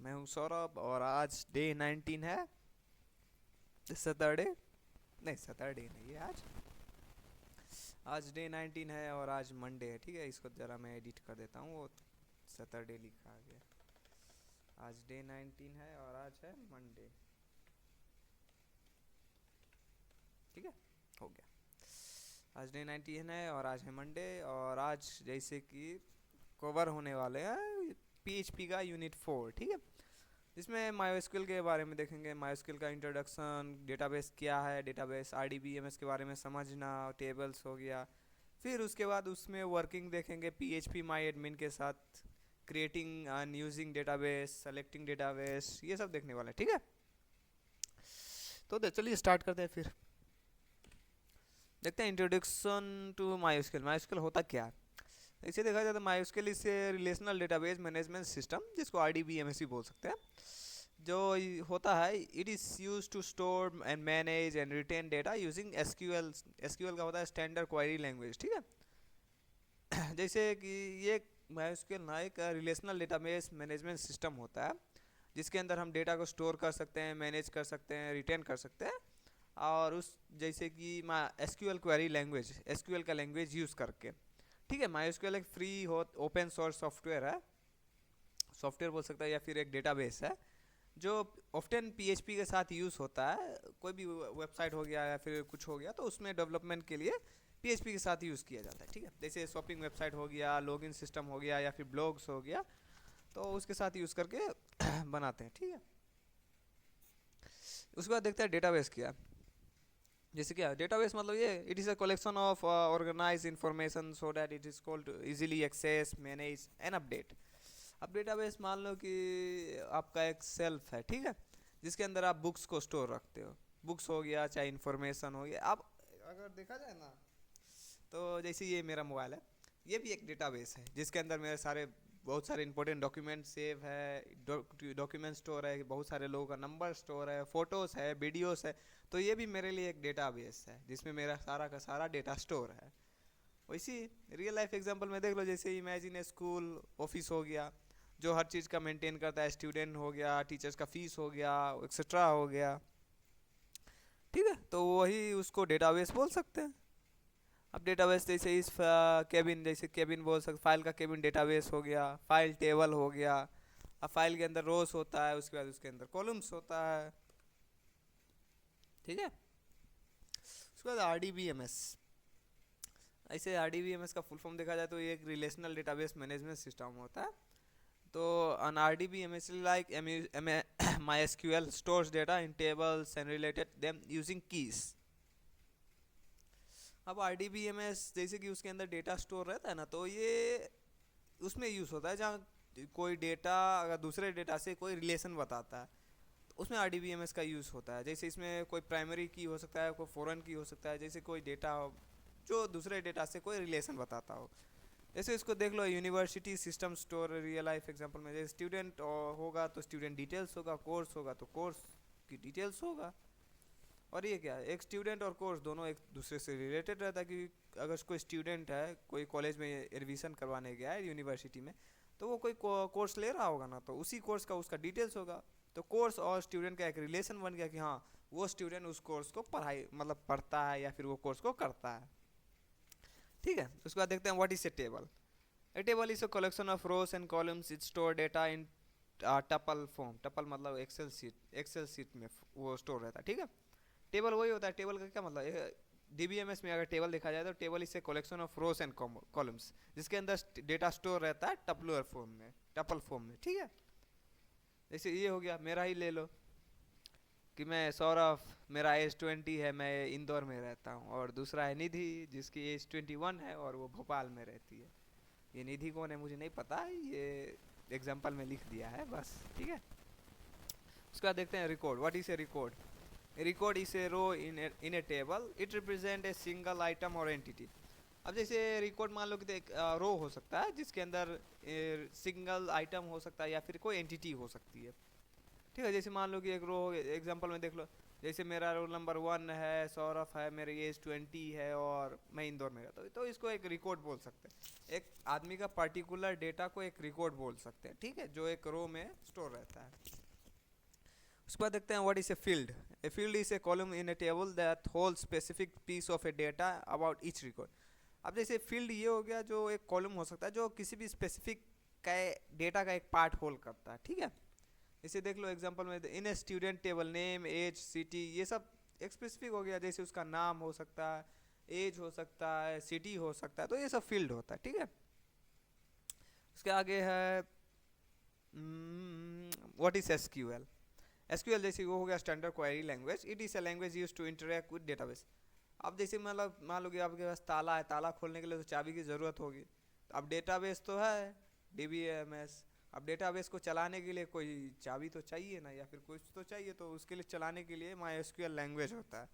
मैं हूँ सौरभ और आज डे 19 है। सैटरडे, नहीं सैटरडे नहीं है आज। आज डे 19 है और आज मंडे है। ठीक है, इसको ज़रा मैं एडिट कर देता हूँ, वो सैटरडे लिखा आ गया। आज डे 19 है और आज है मंडे। ठीक है, हो गया। आज डे 19 है और आज है मंडे। और आज जैसे कि कवर होने वाले हैं पीएचपी का यूनिट 4। ठीक है, जिसमें मायोस्क्यूएल के बारे में देखेंगे। मायोस्क्यूएल का इंट्रोडक्शन, डेटाबेस क्या है, डेटाबेस आरडीबीएमएस के बारे में समझना, टेबल्स हो गया। फिर उसके बाद उसमें वर्किंग देखेंगे पीएचपी माई एडमिन के साथ, creating and using database, selecting database, ये सब देखने वाले हैं। ठीक है, तो चलिए स्टार्ट करते हैं। फिर देखते हैं इंट्रोडक्शन टू मायोस्क्यूएल। मायोस्क्यूएल होता क्या है? इसे देखा जाए तो मायोस्क्यूएल इसे रिलेशनल डेटाबेस मैनेजमेंट सिस्टम, जिसको आरडीबीएमएस भी बोल सकते हैं, जो होता है it is used to store and manage and retain data using SQL. SQL का होता है स्टैंडर्ड क्वेरी लैंग्वेज। ठीक है जैसे कि ये माइस्क्यूएल ना एक रिलेशनल डेटाबेस मैनेजमेंट सिस्टम होता है, जिसके अंदर हम डेटा को स्टोर कर सकते हैं, मैनेज कर सकते हैं, रिटेन कर सकते हैं। और उस जैसे कि एसक्यूएल क्वेरी लैंग्वेज, एसक्यूएल का लैंग्वेज यूज़ करके। ठीक है, माइस्क्यूएल एक फ्री हो ओपन सोर्स सॉफ्टवेयर है, सॉफ्टवेयर बोल सकता है, या फिर एक डेटाबेस है जो ऑफ्टन पीएचपी के साथ यूज़ होता है। कोई भी वेबसाइट हो गया या फिर कुछ हो गया तो उसमें डेवलपमेंट के लिए पीएचपी के साथ यूज़ किया जाता है। ठीक है, जैसे शॉपिंग वेबसाइट हो गया, लॉगिन सिस्टम हो गया, या फिर ब्लॉग्स हो गया, तो उसके साथ यूज़ करके बनाते हैं। ठीक है, उसके बाद देखते हैं डेटाबेस क्या है। जैसे क्या डेटाबेस मतलब ये it is a collection of organise information so that it is called easily access, manage and update. अब डेटाबेस मान लो कि आपका एक सेल्फ है, ठीक है, जिसके अंदर आप बुक्स को स्टोर रखते हो। बुक्स हो गया चाहे इंफॉर्मेशन हो गया। अब अगर देखा जाए ना, तो जैसे ये मेरा मोबाइल है, ये भी एक डेटाबेस है जिसके अंदर मेरे सारे बहुत सारे इंपॉर्टेंट डॉक्यूमेंट सेव है, डॉक्यूमेंट स्टोर है, बहुत सारे लोगों का नंबर स्टोर है, फोटोज़ है, वीडियोस है। तो ये भी मेरे लिए एक डेटाबेस है जिसमें मेरा सारा का सारा डेटा स्टोर है। वैसे रियल लाइफ एग्जांपल में देख लो, जैसे इमेजिन स्कूल ऑफिस हो गया, जो हर चीज़ का मेंटेन करता है। स्टूडेंट हो गया, टीचर्स का फीस हो गया, एक्सेट्रा हो गया। ठीक है, तो वही उसको डेटाबेस बोल सकते हैं। अब डेटाबेस जैसे इस केबिन, जैसे केबिन बोल सकते, फाइल का केबिन डेटाबेस हो गया, फाइल टेबल हो गया। अब फाइल के अंदर रोज होता है, उसके बाद उसके अंदर कॉलम्स होता है। ठीक है, उसके बाद आरडीबीएमएस। ऐसे आरडीबीएमएस का फुल फॉर्म देखा जाए तो ये एक रिलेशनल डेटाबेस मैनेजमेंट सिस्टम होता है। तो an RDBMS is like MySQL stores data in tables and related them using keys। अब RDBMS जैसे कि उसके अंदर डेटा स्टोर रहता है ना, तो ये उसमें यूज़ होता है जहाँ कोई डेटा अगर दूसरे डेटा से कोई रिलेशन बताता है, तो उसमें RDBMS का यूज़ होता है। जैसे इसमें कोई प्राइमरी की हो सकता है, कोई फॉरेन की हो सकता है, जैसे कोई डेटा हो जो दूसरे डेटा से कोई रिलेशन बताता हो। जैसे इसको देख लो, university system store real life example में, जैसे स्टूडेंट होगा तो स्टूडेंट डिटेल्स होगा, कोर्स होगा तो कोर्स की डिटेल्स होगा। और ये क्या है, एक स्टूडेंट और कोर्स दोनों एक दूसरे से रिलेटेड रहता है कि अगर कोई स्टूडेंट है, कोई कॉलेज में एडमिशन करवाने गया है यूनिवर्सिटी में, तो वो कोई कोर्स ले रहा होगा ना, तो उसी कोर्स का उसका डिटेल्स होगा। तो कोर्स और स्टूडेंट का एक रिलेशन बन गया कि हाँ, वो स्टूडेंट उस कोर्स को पढ़ाई मतलब पढ़ता है या फिर वो कोर्स को करता है। ठीक है, उसके बाद देखते हैं what is A table. A table is a collection of rows and columns. It store data in tuple form। tuple मतलब एक्सेल सीट, एक्सेल सीट में वो स्टोर रहता है। ठीक है, टेबल वही होता है। टेबल का क्या मतलब, डीबीएमएस में अगर टेबल देखा जाए तो table is a collection of rose and columns, जिसके अंदर डेटा स्टोर रहता है टपलर फॉर्म में, टपल फॉर्म में। ठीक है, जैसे ये हो गया, मेरा ही ले लो कि मैं सौरभ, मेरा एज 20 है, मैं इंदौर में रहता हूँ, और दूसरा है निधि जिसकी एज 21 है और वो भोपाल में रहती है। ये निधि कौन है मुझे नहीं पता, ये एग्जाम्पल में लिख दिया है बस। ठीक है, उसके बाद देखते हैं record. What is a record? Record is a row in a table. It represent a single item और एंटिटी। अब जैसे रिकॉर्ड मान लो कि एक रो हो सकता है जिसके अंदर सिंगल आइटम हो सकता है या फिर कोई एंटिटी हो सकती है। ठीक है, जैसे मान लो कि एक रो, एग्जांपल में देख लो, जैसे मेरा रोल नंबर 1 है, सौरभ है, मेरी एज 20 है और मैं इंदौर में रहता हूँ, तो इसको एक रिकॉर्ड बोल सकते हैं। एक आदमी का पर्टिकुलर डेटा को एक रिकॉर्ड बोल सकते हैं, ठीक है, जो एक रो में स्टोर रहता है। उसके बाद देखते हैं what is a field. A field is a column in a table that hold specific piece of a data about each record. अब जैसे फील्ड ये हो गया जो एक कॉलम हो सकता है जो किसी भी स्पेसिफिक का डेटा का एक पार्ट होल्ड करता है, ठीक है। इसे देख लो एग्जांपल में, in a student table name age city, ये सब एक स्पेसिफिक हो गया, जैसे उसका नाम हो सकता है, एज हो सकता है, सिटी हो सकता है, तो ये सब फील्ड होता है, ठीक है। उसके आगे है व्हाट इज एसक्यूएल। एसक्यूएल जैसे वो हो गया standard query language. It is a language used to interact with database. अब जैसे मतलब मान लो कि आपके पास ताला है, ताला खोलने के लिए तो चाबी की ज़रूरत होगी। तो अब डेटाबेस तो है डीबीएमएस, अब डेटाबेस को चलाने के लिए कोई चाबी तो चाहिए ना, या फिर कुछ तो चाहिए, तो उसके लिए चलाने के लिए माई एसक्यूएल लैंग्वेज होता है।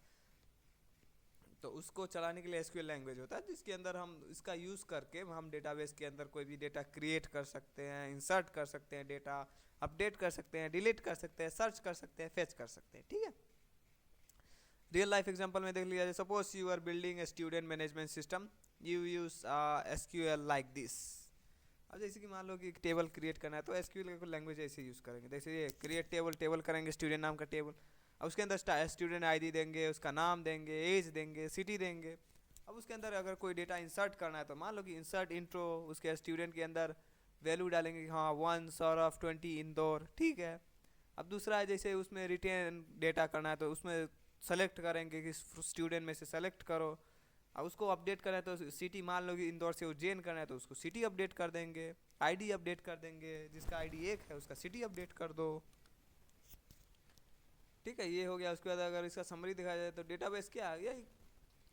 तो उसको चलाने के लिए एसक्यूएल लैंग्वेज होता है, जिसके अंदर हम इसका यूज़ करके हम डेटाबेस के अंदर कोई भी डेटा क्रिएट कर सकते हैं, इंसर्ट कर सकते हैं, डेटा अपडेट कर सकते हैं, डिलीट कर सकते हैं, सर्च कर सकते हैं, फेच कर सकते हैं, ठीक है। रियल लाइफ एग्जांपल में देख लिया जाए, suppose you are building a student management system, you use SQL like this. अब जैसे कि मान लो कि एक टेबल क्रिएट करना है, तो एसक्यूएल का लैंग्वेज ऐसे यूज़ करेंगे, जैसे ये क्रिएट टेबल, टेबल करेंगे स्टूडेंट नाम का टेबल। अब उसके अंदर स्टूडेंट आईडी देंगे, उसका नाम देंगे, एज देंगे, सिटी देंगे। अब उसके अंदर अगर कोई डेटा इंसर्ट करना है, तो मान लो कि इंसर्ट इंट्रो, उसके स्टूडेंट के अंदर वैल्यू डालेंगे कि हाँ 1 सौरभ 20 इंदौर, ठीक है। अब दूसरा है जैसे उसमें रिटेन डेटा करना है, तो उसमें सेलेक्ट करेंगे कि स्टूडेंट में से सेलेक्ट करो। अब उसको अपडेट करना है तो सिटी, मान लो कि इंदौर से उज्जैन करना है तो उसको सिटी अपडेट कर देंगे, आईडी अपडेट कर देंगे, जिसका आईडी 1 है उसका सिटी अपडेट कर दो, ठीक है। ये हो गया। उसके बाद अगर इसका समरी दिखाया जाए तो डेटाबेस क्या है, यही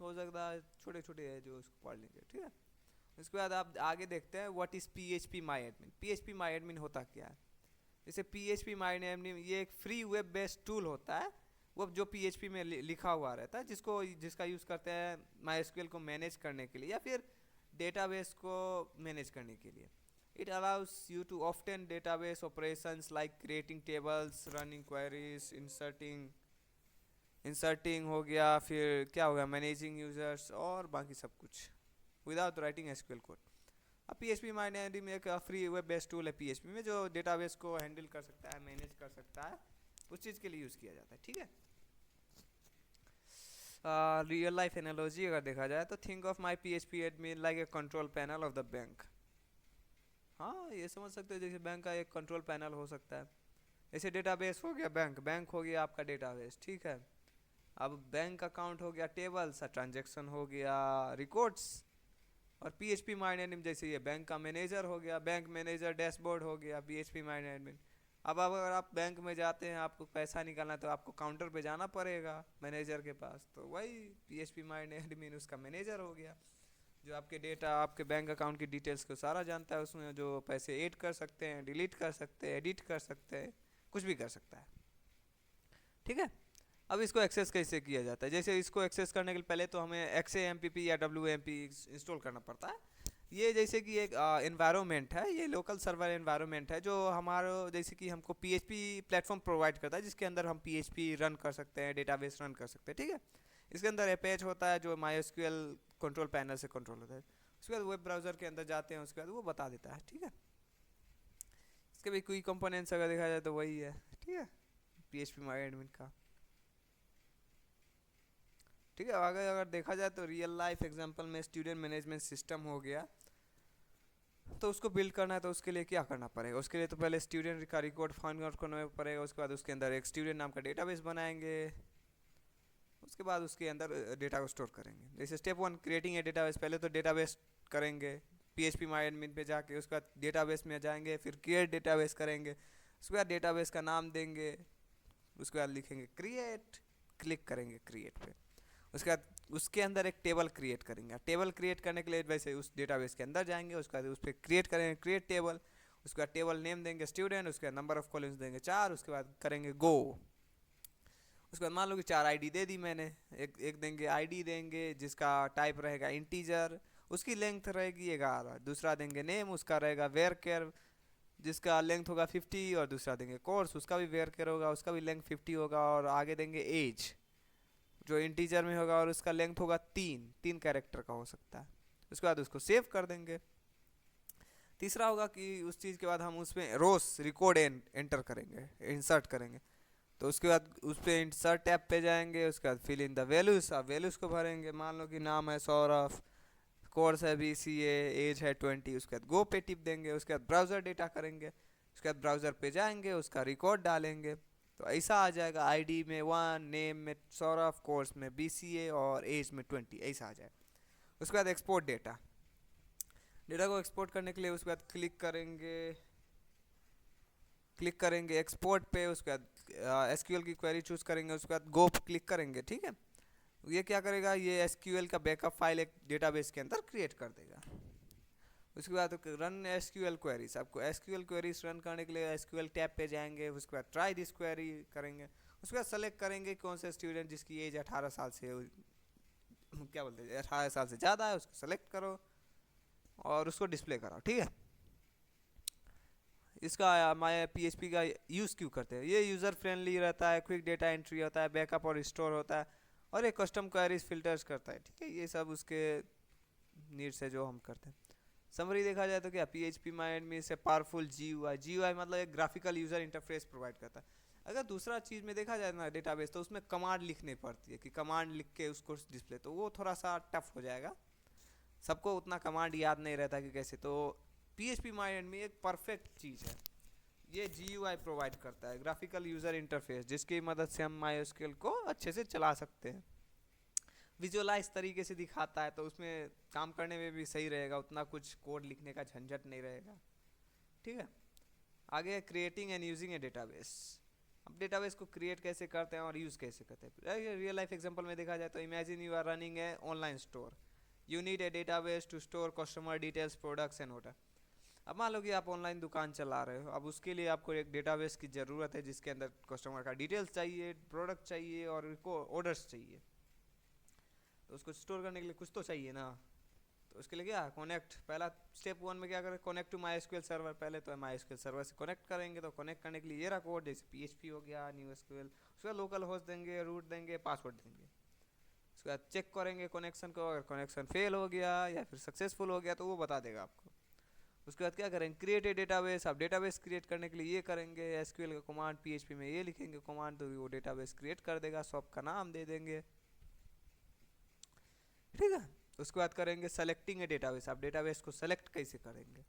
हो सकता है, छोटे छोटे है जो उसको पढ़ लेंगे, ठीक है। उसके बाद आप आगे देखते हैं what is PHP my admin. PHP my admin होता क्या है। जैसे पीएचपी माई एडमिन ये एक फ्री वेब बेस्ड टूल होता है, वो जो पीएचपी में लिखा हुआ रहता है, जिसका यूज़ करते हैं माईएसक्यूएल को मैनेज करने के लिए या फिर डेटाबेस को मैनेज करने के लिए। It allows you to often database operations like creating tables, running queries, inserting हो गया, फिर क्या हो गया, मैनेजिंग यूजर्स और बाकी सब कुछ विदाउट राइटिंग एसक्यूएल कोड। अब पीएचपी माइनरी में एक फ्री वेब बेस्ड टूल है पीएचपी में, जो डेटाबेस को हैंडल कर सकता है, मैनेज कर सकता है, उस चीज़ के लिए यूज़ किया जाता है, ठीक है। रियल लाइफ एनालॉजी अगर देखा जाए तो think of my PHP admin like a control panel of the bank. हाँ, ये समझ सकते हो, जैसे बैंक का एक कंट्रोल पैनल हो सकता है। जैसे डेटाबेस हो गया बैंक, बैंक हो गया आपका डेटाबेस, ठीक है। अब बैंक अकाउंट हो गया टेबल्स, ट्रांजेक्शन हो गया रिकॉर्ड्स, और पीएचपी माइन एडमिन जैसे ये बैंक का मैनेजर हो गया, बैंक मैनेजर डैशबोर्ड हो गया पीएचपी माइन एडमिन। अब अगर आप बैंक में जाते हैं, आपको पैसा निकालना है, तो आपको काउंटर पे जाना पड़ेगा मैनेजर के पास, तो वही पीएचपी माइन एडमिन उसका मैनेजर हो गया, जो आपके डेटा, आपके बैंक अकाउंट की डिटेल्स को सारा जानता है, उसमें जो पैसे ऐड कर सकते हैं, डिलीट कर सकते हैं, एडिट कर सकते हैं, कुछ भी कर सकता है, ठीक है। अब इसको एक्सेस कैसे किया जाता है, जैसे इसको एक्सेस करने के लिए पहले तो हमें XAMPP या WAMP इंस्टॉल करना पड़ता है। ये जैसे कि एक एनवायरनमेंट है, ये लोकल सर्वर एनवायरनमेंट है, जो हमारा जैसे कि हमको PHP प्लेटफॉर्म प्रोवाइड करता है, जिसके अंदर हम PHP रन कर सकते हैं, डेटाबेस रन कर सकते हैं, ठीक है। इसके अंदर अपेच होता है जो MySQL कंट्रोल पैनल से कंट्रोल होता है। उसके बाद वेब ब्राउज़र के अंदर जाते हैं, उसके बाद वो बता देता है, ठीक है। इसके भी कोई कंपोनेंट्स अगर देखा जाए तो वही है, ठीक है, PHP माई एडमिन का, ठीक है। आगे अगर देखा जाए तो रियल लाइफ एग्जांपल में स्टूडेंट मैनेजमेंट सिस्टम हो गया, तो उसको बिल्ड करना है तो उसके लिए क्या करना पड़ेगा, उसके लिए तो पहले स्टूडेंट का रिकॉर्ड फाइंड आउट करना पड़ेगा, उसके बाद उसके अंदर एक स्टूडेंट नाम का डेटाबेस बनाएंगे, उसके बाद उसके अंदर डेटा को स्टोर करेंगे। जैसे स्टेप 1 क्रिएटिंग ए डेटाबेस, पहले तो डेटाबेस करेंगे पीएचपी माई एडमिन पे जाके, उसके बाद डेटाबेस में जाएंगे, फिर क्रिएट डेटाबेस करेंगे, उसके बाद डेटाबेस का नाम देंगे, उसके बाद लिखेंगे क्रिएट, क्लिक करेंगे क्रिएट पे, उसके बाद उसके अंदर एक टेबल क्रिएट करेंगे। टेबल क्रिएट करने के लिए वैसे उस डेटाबेस के अंदर जाएंगे, उसके बाद उस पर क्रिएट करेंगे क्रिएट टेबल, उसके बाद टेबल नेम देंगे स्टूडेंट, उसके बाद नंबर ऑफ कॉलम्स देंगे 4, उसके बाद करेंगे गो। उसके बाद मान लो कि 4 आईडी दे दी मैंने, एक देंगे आईडी देंगे जिसका टाइप रहेगा इंटीजर, उसकी लेंथ रहेगी 11, दूसरा देंगे नेम, उसका रहेगा वेयर केयर जिसका लेंथ होगा 50, और दूसरा देंगे कोर्स, उसका भी वेयर केयर होगा, उसका भी लेंथ 50 होगा, और आगे देंगे एज जो इंटीजर में होगा और उसका लेंथ होगा 3 कैरेक्टर का हो सकता है। उसके बाद उसको सेव कर देंगे। तीसरा होगा कि उस चीज़ के बाद हम उसमें रोस रिकॉर्ड एंटर करेंगे, इंसर्ट करेंगे। तो उसके बाद उस पर इंसर्ट टैब पे जाएंगे, उसके बाद फिल इन द वैल्यूज, आप वैल्यूज़ को भरेंगे। मान लो कि नाम है सौरभ, कोर्स है BCA, एज है 20, उसके बाद गो पे टिप देंगे। उसके बाद ब्राउज़र डेटा करेंगे, उसके बाद ब्राउज़र पे जाएंगे, उसका रिकॉर्ड डालेंगे। तो ऐसा आ जाएगा, आईडी में 1, नेम में सौरभ, कोर्स में BCA और एज में 20, ऐसा आ जाएगा। उसके बाद एक्सपोर्ट डेटा, डेटा को एक्सपोर्ट करने के लिए उसके बाद क्लिक करेंगे एक्सपोर्ट पे। उसके बाद SQL की क्वेरी चूज करेंगे, उसके बाद गो क्लिक करेंगे। ठीक है, ये क्या करेगा, ये SQL का बैकअप फाइल एक डेटाबेस के अंदर क्रिएट कर देगा। उसके बाद रन SQL क्वेरीज, आपको SQL क्वेरीज रन करने के लिए SQL टैब पे जाएंगे। उसके बाद ट्राई दिस क्वेरी करेंगे। उसके बाद सेलेक्ट करेंगे कौन से स्टूडेंट जिसकी एज 18 साल से क्या बोलते हैं 18 साल से ज़्यादा है, उसको सेलेक्ट करो और उसको डिस्प्ले कराओ। ठीक है, इसका माय PHP का यूज़ क्यों करते हैं, ये यूज़र फ्रेंडली रहता है, क्विक डेटा एंट्री होता है, बैकअप और स्टोर होता है, और ये कस्टम क्वेरीज फिल्टर्स करता है। ठीक है, ये सब उसके नीड्स है जो हम करते हैं। समरी देखा जाए तो क्या, PHP माइंड से पावरफुल GUI मतलब एक ग्राफिकल यूज़र इंटरफेस प्रोवाइड करता है। अगर दूसरा चीज़ में देखा जाए ना डेटाबेस, तो उसमें कमांड लिखनी पड़ती है कि कमांड लिख के उसको डिस्प्ले, तो वो थोड़ा सा टफ हो जाएगा, सबको उतना कमांड याद नहीं रहता कि कैसे। तो PHP माइंड में एक परफेक्ट चीज़ है, ये GUI प्रोवाइड करता है, ग्राफिकल यूज़र इंटरफेस, जिसकी मदद से हम MySQL को अच्छे से चला सकते हैं। विजुअलाइज तरीके से दिखाता है, तो उसमें काम करने में भी सही रहेगा, उतना कुछ कोड लिखने का झंझट नहीं रहेगा। ठीक है, आगे creating and using A database. अब डेटाबेस को क्रिएट कैसे करते हैं और यूज़ कैसे करते हैं, रियल लाइफ एग्जांपल में देखा जाए तो imagine you are running a online store, you need a database to store customer details, products and order. अब मान लो कि आप ऑनलाइन दुकान चला रहे हो, अब उसके लिए आपको एक डेटाबेस की ज़रूरत है जिसके अंदर कस्टमर का डिटेल्स चाहिए, प्रोडक्ट चाहिए और ऑर्डर्स चाहिए। तो उसको स्टोर करने के लिए कुछ तो चाहिए ना, तो उसके लिए क्या कनेक्ट, पहला स्टेप 1 में क्या करें, कनेक्ट टू MySQL सर्वर। पहले तो MySQL सर्वर से कनेक्ट करेंगे, तो कनेक्ट करने के लिए ये रहा कोड, जैसे PHP हो गया, न्यू SQL, उसका लोकल होस्ट देंगे, रूट देंगे, पासवर्ड देंगे। उसके बाद चेक करेंगे कनेक्शन को, अगर कनेक्शन फेल हो गया या फिर सक्सेसफुल हो गया तो वो बता देगा आपको। उसके बाद क्या करेंगे, क्रिएट ए डेटाबेस। आप डेटाबेस क्रिएट करने के लिए ये करेंगे, SQL का कमांड, PHP में ये लिखेंगे कमांड, तो वो डेटाबेस क्रिएट कर देगा, शॉप का नाम दे देंगे। ठीक है, उसके बाद करेंगे सेलेक्टिंग ए डेटाबेस। आप डेटाबेस को सेलेक्ट कैसे करेंगे,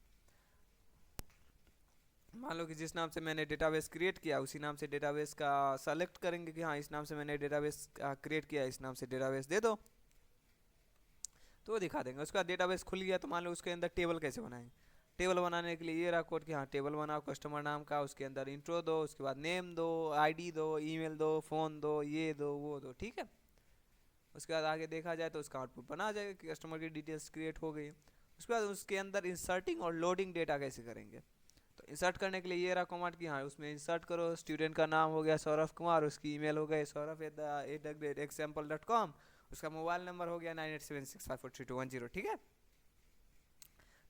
मान लो कि जिस नाम से मैंने डेटाबेस क्रिएट किया उसी नाम से डेटाबेस का सेलेक्ट करेंगे कि हाँ इस नाम से मैंने डेटाबेस क्रिएट किया, इस नाम से डेटाबेस दे दो, तो वो दिखा देंगे। उसके बाद डेटाबेस खुल गया, तो मान लो उसके अंदर टेबल कैसे बनाएंगे। टेबल बनाने के लिए ये रहा कोड कि हाँ टेबल बनाओ कस्टमर नाम का, उसके अंदर इंट्रो दो, उसके बाद नेम दो, ID दो, ईमेल दो, फ़ोन दो, ये दो वो दो। ठीक है, उसके बाद आगे देखा जाए तो उसका आउटपुट बना जाएगा कि कस्टमर की डिटेल्स क्रिएट हो गई। उसके बाद उसके अंदर इंसर्टिंग और लोडिंग डेटा कैसे करेंगे, तो इंसर्ट करने के लिए ये रहा कमांड कि हाँ उसमें इंसर्ट करो, स्टूडेंट का नाम हो गया सौरभ कुमार, उसकी ईमेल हो गई saurav@example.com, उसका मोबाइल नंबर हो गया 9876543210। ठीक है,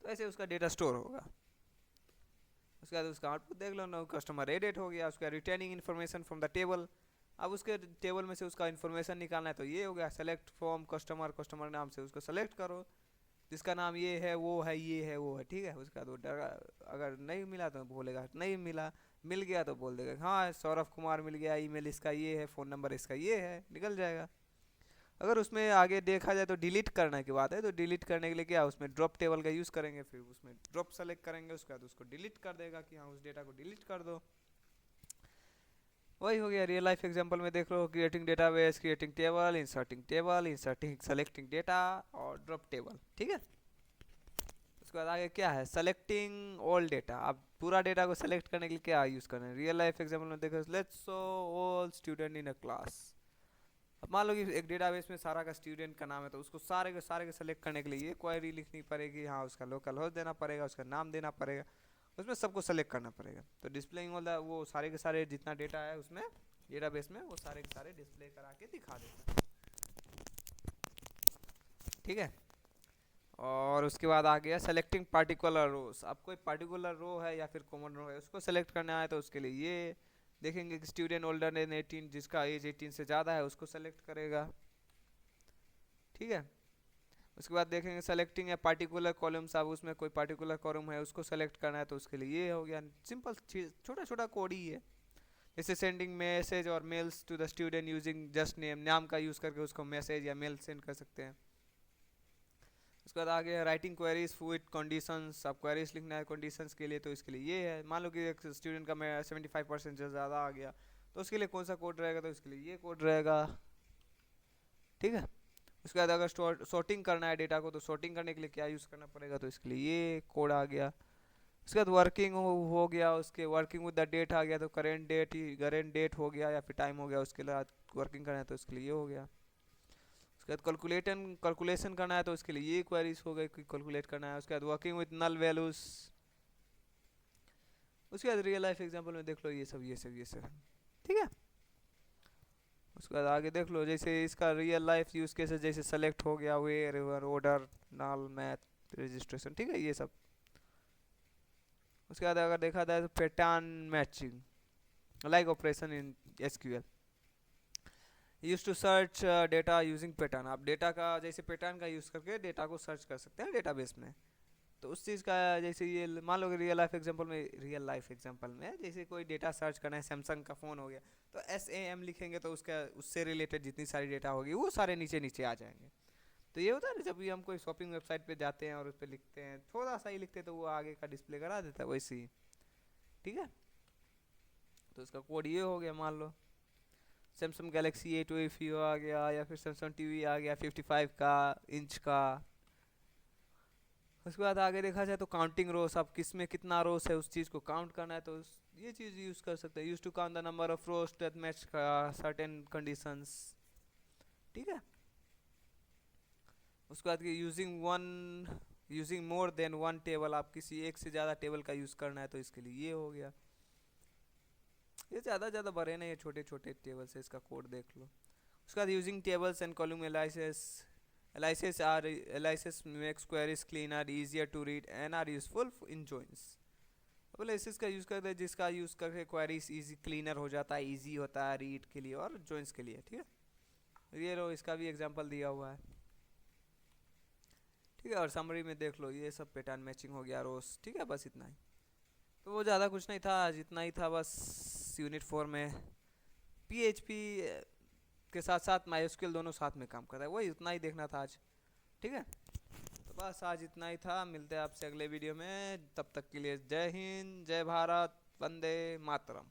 तो ऐसे उसका डेटा स्टोर होगा। उसके बाद उसका आउटपुट देख लो ना, कस्टमर एडिट हो गया। उसका returning information from the table, अब उसके टेबल में से उसका इन्फॉर्मेशन निकालना है, तो ये हो गया सेलेक्ट फ्रॉम कस्टमर, कस्टमर नाम से उसको सेलेक्ट करो, जिसका नाम ये है वो है ये है वो है। ठीक है, उसका तो अगर नहीं मिला तो बोलेगा नहीं मिला, मिल गया तो बोल देगा हाँ सौरभ कुमार मिल गया, ईमेल इसका ये है, फ़ोन नंबर इसका ये है, निकल जाएगा। अगर उसमें आगे देखा जाए तो डिलीट करने की बात है, तो डिलीट करने के लिए क्या उसमें ड्रॉप टेबल का यूज़ करेंगे, फिर उसमें ड्रॉप सेलेक्ट करेंगे, उसके बाद उसको डिलीट कर देगा कि हाँ उस डेटा को डिलीट कर दो। वही हो गया रियल लाइफ एग्जांपल में, देख लो creating database, creating table, inserting selecting data और ड्रॉप टेबल। ठीक है, उसके बाद आगे क्या है, सेलेक्टिंग ऑल डेटा। अब पूरा डेटा को सेलेक्ट करने के लिए क्या यूज़ करना है, रियल लाइफ एग्जांपल में देखो, let's so all student in a class. अब मान लो कि एक डेटाबेस में सारा का स्टूडेंट का नाम है, तो उसको सारे के सेलेक्ट करने के लिए ये क्वेरी लिखनी पड़ेगी, हाँ उसका लोकल होस्ट देना पड़ेगा, उसका नाम देना पड़ेगा, उसमें सबको सेलेक्ट करना पड़ेगा। तो डिस्प्लेइंग ऑल द वो सारे के सारे जितना डेटा है उसमें डेटाबेस में, वो सारे के सारे डिस्प्ले करा के दिखा देता है। ठीक है, और उसके बाद आ गया सेलेक्टिंग पार्टिकुलर रोज। अब कोई पार्टिकुलर रो है या फिर कॉमन रो है उसको सेलेक्ट करना है, तो उसके लिए ये देखेंगे कि स्टूडेंट ओल्डर देन 18, जिसका एज 18 से ज़्यादा है उसको सेलेक्ट करेगा। ठीक है। उसके बाद देखेंगे सेलेक्टिंग है पार्टिकुलर कॉलम्स। अब उसमें कोई पार्टिकुलर कॉलम है उसको सेलेक्ट करना है, तो उसके लिए ये हो गया। सिंपल चीज, छोटा छोटा कोड ही है। जैसे सेंडिंग मैसेज और mails to the student using just name, नाम का यूज़ करके उसको मैसेज या मेल सेंड कर सकते हैं। उसके बाद आगे राइटिंग क्वेरीज विद कंडीशंस। आप क्वेरीज लिखना है कंडीशंस के लिए, तो इसके लिए ये है। मान लो कि एक स्टूडेंट का मैं 75% से ज़्यादा आ गया, तो उसके लिए कौन सा कोड रहेगा, तो इसके लिए ये कोड रहेगा। ठीक है। उसके बाद अगर सॉर्टिंग करना है डेटा को, तो सॉर्टिंग करने के लिए क्या यूज़ करना पड़ेगा, तो इसके लिए ये कोड आ गया। उसके बाद वर्किंग हो गया, उसके वर्किंग विद द डेट आ गया, तो करेंट डेट हो गया या फिर टाइम हो गया, उसके बाद वर्किंग करना है तो इसके लिए ये हो गया। उसके बाद कैलकुलेशन करना है, तो उसके लिए ये क्वेरीज हो गई कि कैलकुलेट करना है। उसके बाद वर्किंग विद नल वैल्यूज। उसके बाद रियल लाइफ एग्जांपल में देख लो ये सब। ठीक है। उसके बाद आगे देख लो, जैसे इसका रियल लाइफ यूज केसेस जैसे सेलेक्ट हो गया, wherever order null math registration. ठीक है, ये सब। उसके बाद अगर देखा जाए तो pattern matching like operation in SQL use to search data using pattern. आप डेटा का जैसे पैटर्न का यूज़ करके डेटा को सर्च कर सकते हैं डेटाबेस में। तो उस चीज़ का जैसे ये मान लो कि रियल लाइफ एग्जांपल में जैसे कोई डेटा सर्च करना है, सैमसंग का फ़ोन हो गया, तो SAM लिखेंगे तो उसका उससे रिलेटेड जितनी सारी डेटा होगी वो सारे नीचे नीचे आ जाएंगे। तो ये होता है ना, जब भी हम कोई शॉपिंग वेबसाइट पे जाते हैं और उस पर लिखते हैं, थोड़ा सा ही लिखते हैं तो वो आगे का डिस्प्ले करा देता है वैसे ही। ठीक है। तो उसका कोड ये हो गया। मान लो सैमसंग गैलेक्सी A2 आ गया, या फिर सैमसंग टीवी आ गया 55 का इंच का। उसके बाद आगे देखा जाए तो काउंटिंग रोस। अब किस में कितना रोस है उस चीज़ को काउंट करना है, तो ये चीज़ यूज़ कर सकते हैं। Use to count the number of rows that match certain conditions. ठीक है। उसके बाद using more than one table. आप किसी एक से ज़्यादा टेबल का यूज़ करना है, तो इसके लिए ये हो गया। ये ज़्यादा बड़े नहीं है, छोटे छोटे टेबल से इसका कोड देख लो। उसके बाद using tables and column analysis. Analysis makes queries cleaner, easier to read and are useful in joins। अब एनालिसिस का यूज़ करते हैं जिसका यूज़ करके क्वेरीज इजी क्लीनर हो जाता है, इजी होता है रीड के लिए और जॉइंस के लिए। ठीक है। ये लो, इसका भी एग्जांपल दिया हुआ है। ठीक है। और समरी में देख लो, ये सब पैटर्न मैचिंग हो गया रोज। ठीक है, बस इतना ही। तो वो ज़्यादा कुछ नहीं था, जितना ही था बस। यूनिट 4 में PHP के साथ साथ MySQL दोनों साथ में काम कर रहा है, वही उतना ही देखना था आज। ठीक है। तो बस आज इतना ही था। मिलते हैं आपसे अगले वीडियो में। तब तक के लिए जय हिंद, जय भारत, वंदे मातरम।